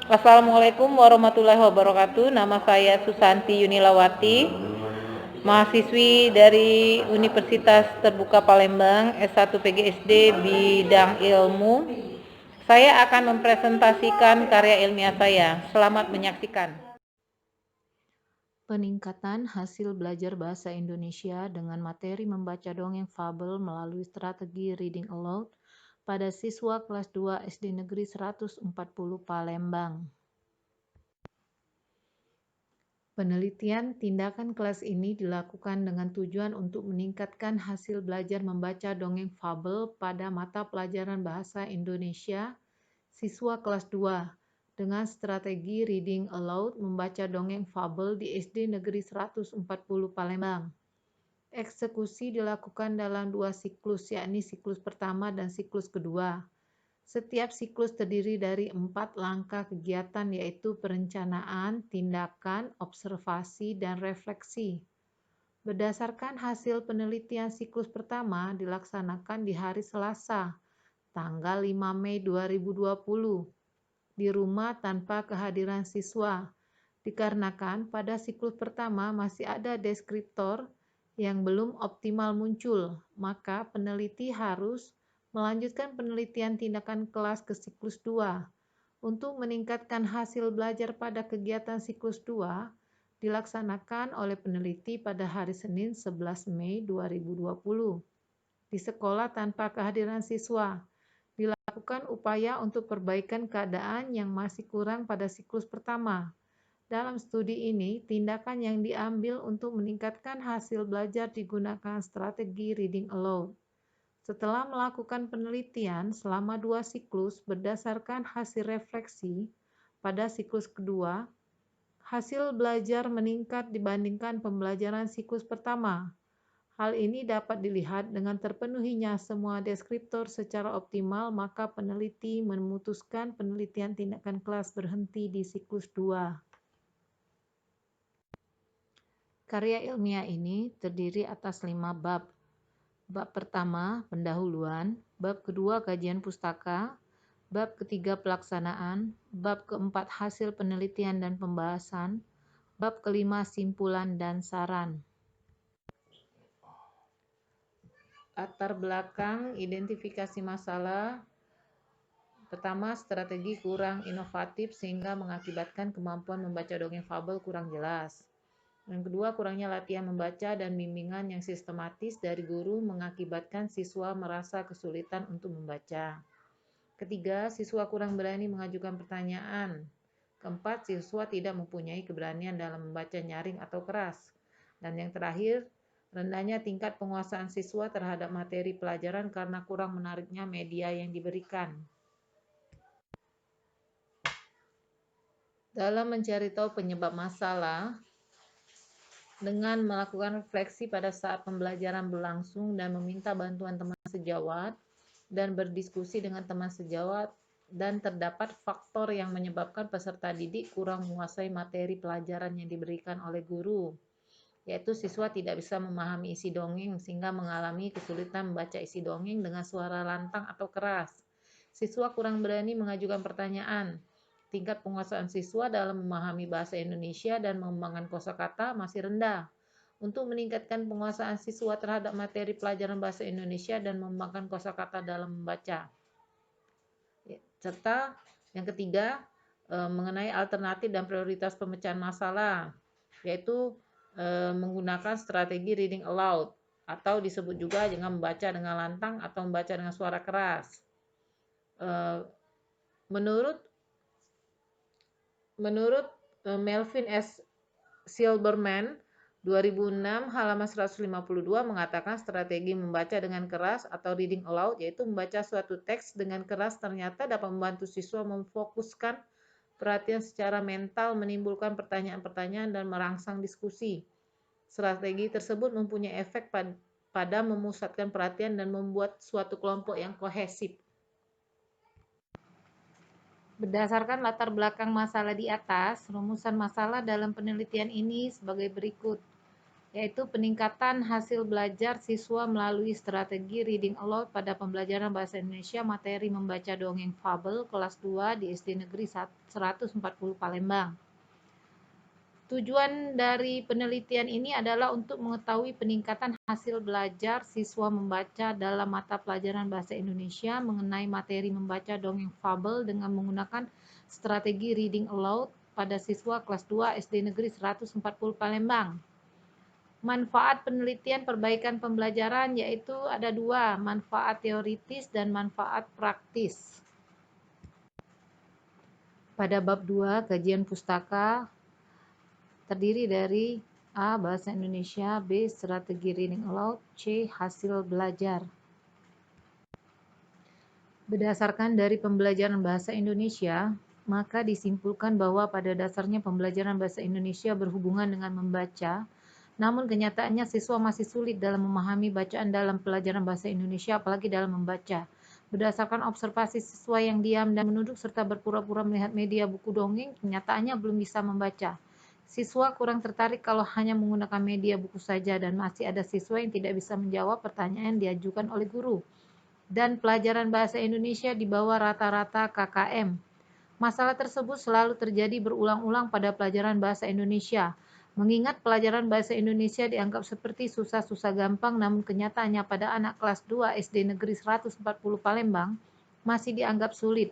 Assalamualaikum warahmatullahi wabarakatuh. Nama saya Susanti Yunilawati, mahasiswi dari Universitas Terbuka Palembang, S1 PGSD bidang ilmu. Saya akan mempresentasikan karya ilmiah saya. Selamat menyaksikan. Peningkatan hasil belajar bahasa Indonesia dengan materi membaca dongeng fabel melalui strategi Reading Aloud pada siswa kelas 2 SD Negeri 140 Palembang. Penelitian tindakan kelas ini dilakukan dengan tujuan untuk meningkatkan hasil belajar membaca dongeng fabel pada mata pelajaran bahasa Indonesia siswa kelas 2 dengan strategi Reading Aloud membaca dongeng fabel di SD Negeri 140 Palembang. Eksekusi dilakukan dalam 2 siklus, yakni siklus pertama dan siklus kedua. Setiap siklus terdiri dari 4 langkah kegiatan, yaitu perencanaan, tindakan, observasi, dan refleksi. Berdasarkan hasil penelitian siklus pertama dilaksanakan di hari Selasa, tanggal 5 Mei 2020, di rumah tanpa kehadiran siswa, dikarenakan pada siklus pertama masih ada deskriptor yang belum optimal muncul, maka peneliti harus melanjutkan penelitian tindakan kelas ke siklus 2. Untuk meningkatkan hasil belajar pada kegiatan siklus 2, dilaksanakan oleh peneliti pada hari Senin 11 Mei 2020 di sekolah tanpa kehadiran siswa. Dilakukan upaya untuk perbaikan keadaan yang masih kurang pada siklus pertama. Dalam studi ini, tindakan yang diambil untuk meningkatkan hasil belajar digunakan strategi Reading Aloud. Setelah melakukan penelitian selama 2 siklus berdasarkan hasil refleksi pada siklus kedua, hasil belajar meningkat dibandingkan pembelajaran siklus pertama. Hal ini dapat dilihat dengan terpenuhinya semua deskriptor secara optimal, maka peneliti memutuskan penelitian tindakan kelas berhenti di siklus 2. Karya ilmiah ini terdiri atas 5 bab. Bab pertama, pendahuluan. Bab kedua, kajian pustaka. Bab ketiga, pelaksanaan. Bab keempat, hasil penelitian dan pembahasan. Bab kelima, simpulan dan saran. Latar belakang identifikasi masalah. Pertama, strategi kurang inovatif sehingga mengakibatkan kemampuan membaca dongeng fabel kurang jelas. Yang kedua, kurangnya latihan membaca dan bimbingan yang sistematis dari guru mengakibatkan siswa merasa kesulitan untuk membaca. Ketiga, siswa kurang berani mengajukan pertanyaan. Keempat, siswa tidak mempunyai keberanian dalam membaca nyaring atau keras. Dan yang terakhir, rendahnya tingkat penguasaan siswa terhadap materi pelajaran karena kurang menariknya media yang diberikan. Dalam mencari tahu penyebab masalah, dengan melakukan refleksi pada saat pembelajaran berlangsung dan meminta bantuan teman sejawat dan berdiskusi dengan teman sejawat, dan terdapat faktor yang menyebabkan peserta didik kurang menguasai materi pelajaran yang diberikan oleh guru, yaitu siswa tidak bisa memahami isi dongeng sehingga mengalami kesulitan membaca isi dongeng dengan suara lantang atau keras. Siswa kurang berani mengajukan pertanyaan. Tingkat penguasaan siswa dalam memahami bahasa Indonesia dan mengembangkan kosakata masih rendah. Untuk meningkatkan penguasaan siswa terhadap materi pelajaran bahasa Indonesia dan mengembangkan kosakata dalam membaca. Serta yang ketiga, mengenai alternatif dan prioritas pemecahan masalah, yaitu menggunakan strategi Reading Aloud atau disebut juga dengan membaca dengan lantang atau membaca dengan suara keras. Menurut Melvin S. Silberman 2006 halaman 152 mengatakan strategi membaca dengan keras atau reading aloud, yaitu membaca suatu teks dengan keras ternyata dapat membantu siswa memfokuskan perhatian secara mental, menimbulkan pertanyaan-pertanyaan dan merangsang diskusi. Strategi tersebut mempunyai efek pada memusatkan perhatian dan membuat suatu kelompok yang kohesif. Berdasarkan latar belakang masalah di atas, rumusan masalah dalam penelitian ini sebagai berikut. yaitu peningkatan hasil belajar siswa melalui strategi reading aloud pada pembelajaran bahasa Indonesia materi membaca dongeng fabel kelas 2 di SD Negeri 140 Palembang. Tujuan dari penelitian ini adalah untuk mengetahui peningkatan hasil belajar siswa membaca dalam mata pelajaran bahasa Indonesia mengenai materi membaca dongeng fabel dengan menggunakan strategi reading aloud pada siswa kelas 2 SD Negeri 140 Palembang. Manfaat penelitian perbaikan pembelajaran yaitu ada dua, manfaat teoritis dan manfaat praktis. Pada bab 2, kajian pustaka terdiri dari A. Bahasa Indonesia, B. Strategi reading aloud, C. Hasil belajar. Berdasarkan dari pembelajaran bahasa Indonesia, maka disimpulkan bahwa pada dasarnya pembelajaran bahasa Indonesia berhubungan dengan membaca, namun kenyataannya siswa masih sulit dalam memahami bacaan dalam pelajaran bahasa Indonesia, apalagi dalam membaca. Berdasarkan observasi siswa yang diam dan menunduk serta berpura-pura melihat media buku dongeng, kenyataannya belum bisa membaca. Siswa kurang tertarik kalau hanya menggunakan media buku saja dan masih ada siswa yang tidak bisa menjawab pertanyaan yang diajukan oleh guru. Dan pelajaran bahasa Indonesia di bawah rata-rata KKM. Masalah tersebut selalu terjadi berulang-ulang pada pelajaran bahasa Indonesia. Mengingat pelajaran bahasa Indonesia dianggap seperti susah-susah gampang, namun kenyataannya pada anak kelas 2 SD Negeri 140 Palembang masih dianggap sulit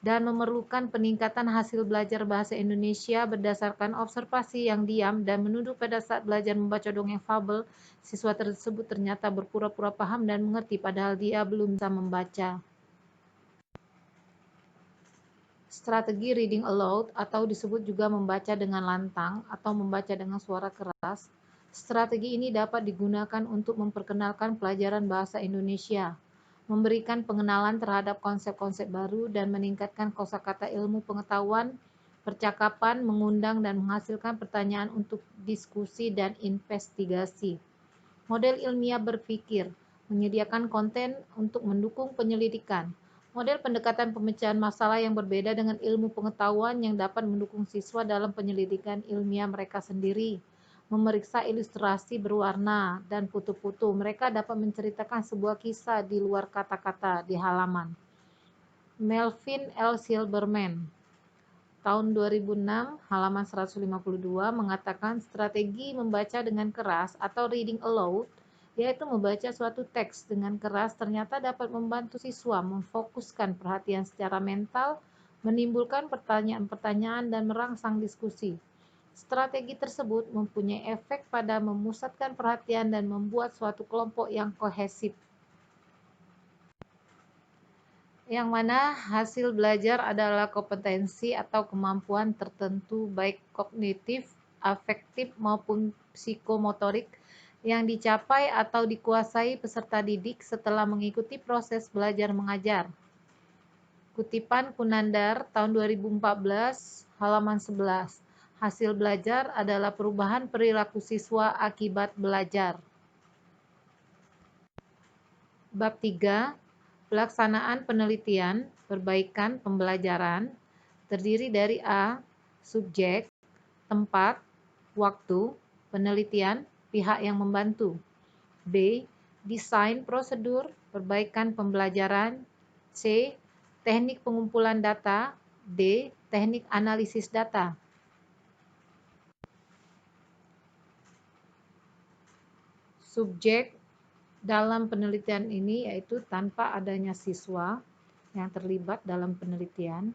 dan memerlukan peningkatan hasil belajar bahasa Indonesia berdasarkan observasi yang diam dan menunduk pada saat belajar membaca dongeng fabel. Siswa tersebut ternyata berpura-pura paham dan mengerti padahal dia belum bisa membaca. Strategi reading aloud atau disebut juga membaca dengan lantang atau membaca dengan suara keras. Strategi ini dapat digunakan untuk memperkenalkan pelajaran bahasa Indonesia, memberikan pengenalan terhadap konsep-konsep baru, dan meningkatkan kosakata ilmu pengetahuan, percakapan, mengundang dan menghasilkan pertanyaan untuk diskusi dan investigasi. Model ilmiah berpikir, menyediakan konten untuk mendukung penyelidikan. Model pendekatan pemecahan masalah yang berbeda dengan ilmu pengetahuan yang dapat mendukung siswa dalam penyelidikan ilmiah mereka sendiri. Memeriksa ilustrasi berwarna dan foto-foto, mereka dapat menceritakan sebuah kisah di luar kata-kata di halaman. Melvin L. Silberman, tahun 2006, halaman 152, mengatakan strategi membaca dengan keras atau reading aloud, yaitu membaca suatu teks dengan keras, ternyata dapat membantu siswa memfokuskan perhatian secara mental, menimbulkan pertanyaan-pertanyaan, dan merangsang diskusi. Strategi tersebut mempunyai efek pada memusatkan perhatian dan membuat suatu kelompok yang kohesif, yang mana hasil belajar adalah kompetensi atau kemampuan tertentu baik kognitif, afektif maupun psikomotorik yang dicapai atau dikuasai peserta didik setelah mengikuti proses belajar mengajar. Kutipan Kunandar tahun 2014 halaman 11. Hasil belajar adalah perubahan perilaku siswa akibat belajar. Bab 3, pelaksanaan penelitian, perbaikan pembelajaran, terdiri dari A. Subjek, tempat, waktu, penelitian, pihak yang membantu. B. Desain prosedur, perbaikan pembelajaran. C. Teknik pengumpulan data. D. Teknik analisis data. Subjek dalam penelitian ini yaitu tanpa adanya siswa yang terlibat dalam penelitian.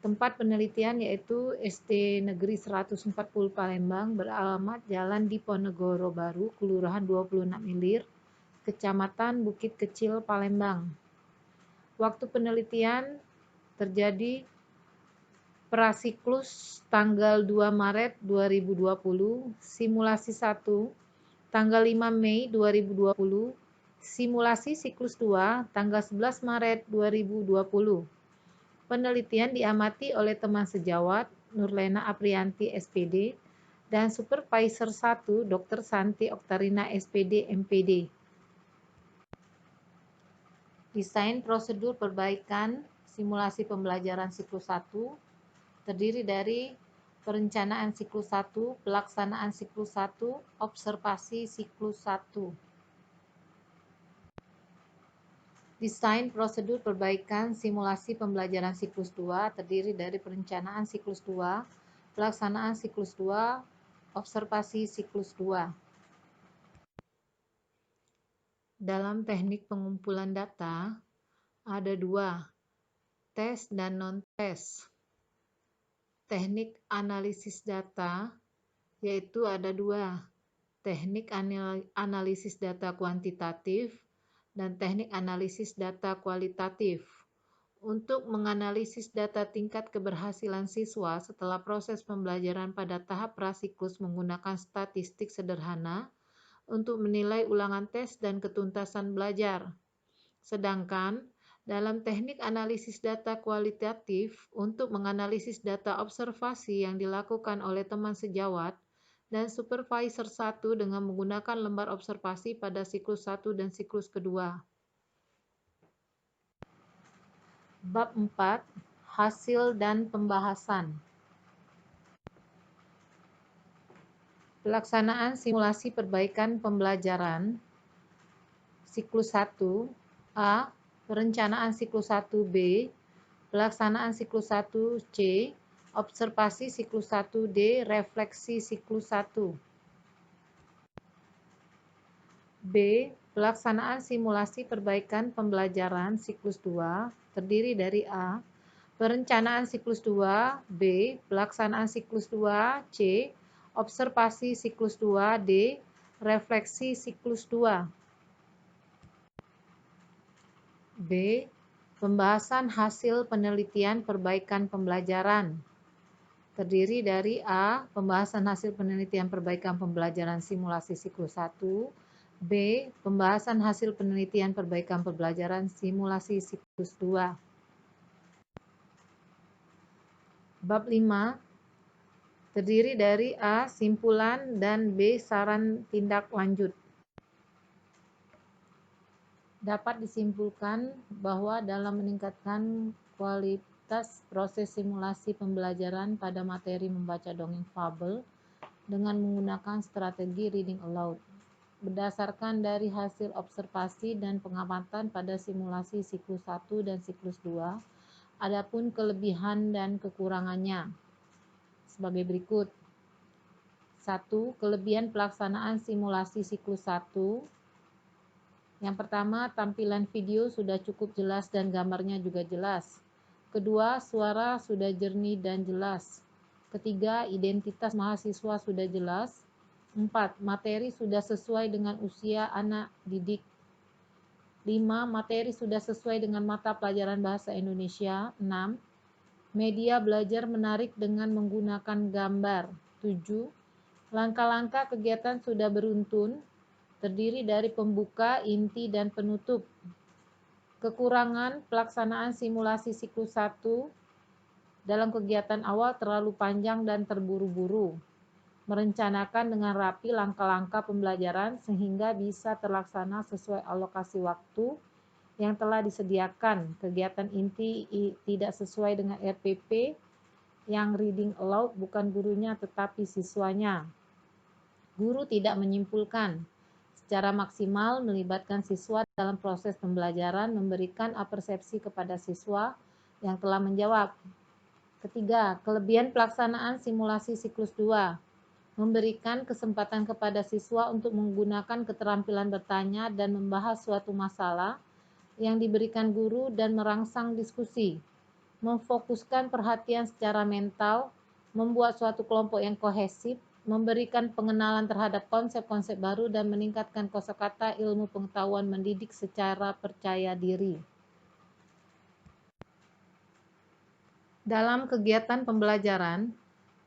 Tempat penelitian yaitu SD Negeri 140 Palembang, beralamat Jalan Diponegoro Baru, Kelurahan 26 Ilir, Kecamatan Bukit Kecil, Palembang. Waktu penelitian terjadi prasiklus tanggal 2 Maret 2020, simulasi 1 tanggal 5 Mei 2020, simulasi siklus 2 tanggal 11 Maret 2020. Penelitian diamati oleh teman sejawat Nurlena Aprianti SPD dan Supervisor 1 Dr. Santi Oktarina SPD MPD. Desain prosedur perbaikan simulasi pembelajaran siklus 1 terdiri dari perencanaan siklus 1, pelaksanaan siklus 1, observasi siklus 1. Desain prosedur perbaikan simulasi pembelajaran siklus 2 terdiri dari perencanaan siklus 2, pelaksanaan siklus 2, observasi siklus 2. Dalam teknik pengumpulan data, ada dua, tes dan non-tes. Teknik analisis data, yaitu ada dua, teknik analisis data kuantitatif dan teknik analisis data kualitatif. Untuk menganalisis data tingkat keberhasilan siswa setelah proses pembelajaran pada tahap prasiklus menggunakan statistik sederhana, untuk menilai ulangan tes dan ketuntasan belajar. Sedangkan dalam teknik analisis data kualitatif untuk menganalisis data observasi yang dilakukan oleh teman sejawat dan supervisor 1 dengan menggunakan lembar observasi pada siklus 1 dan siklus kedua. Bab 4. Hasil dan pembahasan. Pelaksanaan simulasi perbaikan pembelajaran siklus 1 A. Perencanaan siklus 1 B. Pelaksanaan siklus 1 C. Observasi siklus 1 D. Refleksi siklus 1 B. Pelaksanaan simulasi perbaikan pembelajaran siklus 2 terdiri dari A. Perencanaan siklus 2 B. Pelaksanaan siklus 2 C. Observasi siklus 2 D. Refleksi siklus 2 B. Pembahasan hasil penelitian perbaikan pembelajaran terdiri dari A. Pembahasan hasil penelitian perbaikan pembelajaran simulasi siklus 1 B. Pembahasan hasil penelitian perbaikan pembelajaran simulasi siklus 2. Bab 5 terdiri dari A. Simpulan dan B. Saran tindak lanjut. Dapat disimpulkan bahwa dalam meningkatkan kualitas proses simulasi pembelajaran pada materi membaca dongeng fabel dengan menggunakan strategi reading aloud, berdasarkan dari hasil observasi dan pengamatan pada simulasi siklus 1 dan siklus 2, adapun kelebihan dan kekurangannya sebagai berikut. 1. Kelebihan pelaksanaan simulasi siklus 1. Yang pertama, tampilan video sudah cukup jelas dan gambarnya juga jelas. Kedua, suara sudah jernih dan jelas. Ketiga, identitas mahasiswa sudah jelas. 4. Materi sudah sesuai dengan usia anak didik. 5. Materi sudah sesuai dengan mata pelajaran bahasa Indonesia. 6. Media belajar menarik dengan menggunakan gambar. 7. Langkah-langkah kegiatan sudah beruntun, terdiri dari pembuka, inti, dan penutup. Kekurangan pelaksanaan simulasi siklus 1 dalam kegiatan awal terlalu panjang dan terburu-buru. Merencanakan dengan rapi langkah-langkah pembelajaran sehingga bisa terlaksana sesuai alokasi waktu yang telah disediakan. Kegiatan inti tidak sesuai dengan RPP yang reading aloud bukan gurunya tetapi siswanya. Guru tidak menyimpulkan secara maksimal melibatkan siswa dalam proses pembelajaran, memberikan persepsi kepada siswa yang telah menjawab. Ketiga, kelebihan pelaksanaan simulasi siklus 2. Memberikan kesempatan kepada siswa untuk menggunakan keterampilan bertanya dan membahas suatu masalah yang diberikan guru dan merangsang diskusi, memfokuskan perhatian secara mental, membuat suatu kelompok yang kohesif, memberikan pengenalan terhadap konsep-konsep baru dan meningkatkan kosakata ilmu pengetahuan mendidik secara percaya diri. Dalam kegiatan pembelajaran,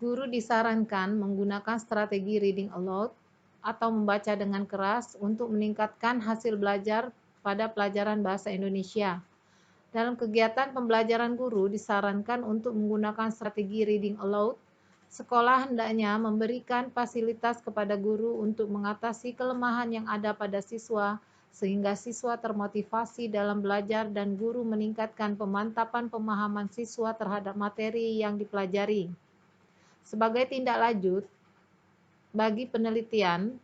guru disarankan menggunakan strategi reading aloud atau membaca dengan keras untuk meningkatkan hasil belajar pada pelajaran bahasa Indonesia. Dalam kegiatan pembelajaran guru disarankan untuk menggunakan strategi reading aloud. Sekolah hendaknya memberikan fasilitas kepada guru untuk mengatasi kelemahan yang ada pada siswa sehingga siswa termotivasi dalam belajar dan guru meningkatkan pemantapan pemahaman siswa terhadap materi yang dipelajari. Sebagai tindak lanjut bagi penelitian,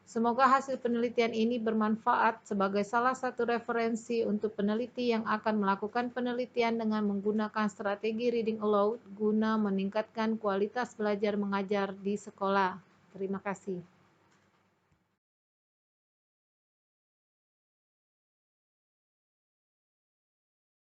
semoga hasil penelitian ini bermanfaat sebagai salah satu referensi untuk peneliti yang akan melakukan penelitian dengan menggunakan strategi reading aloud guna meningkatkan kualitas belajar mengajar di sekolah. Terima kasih.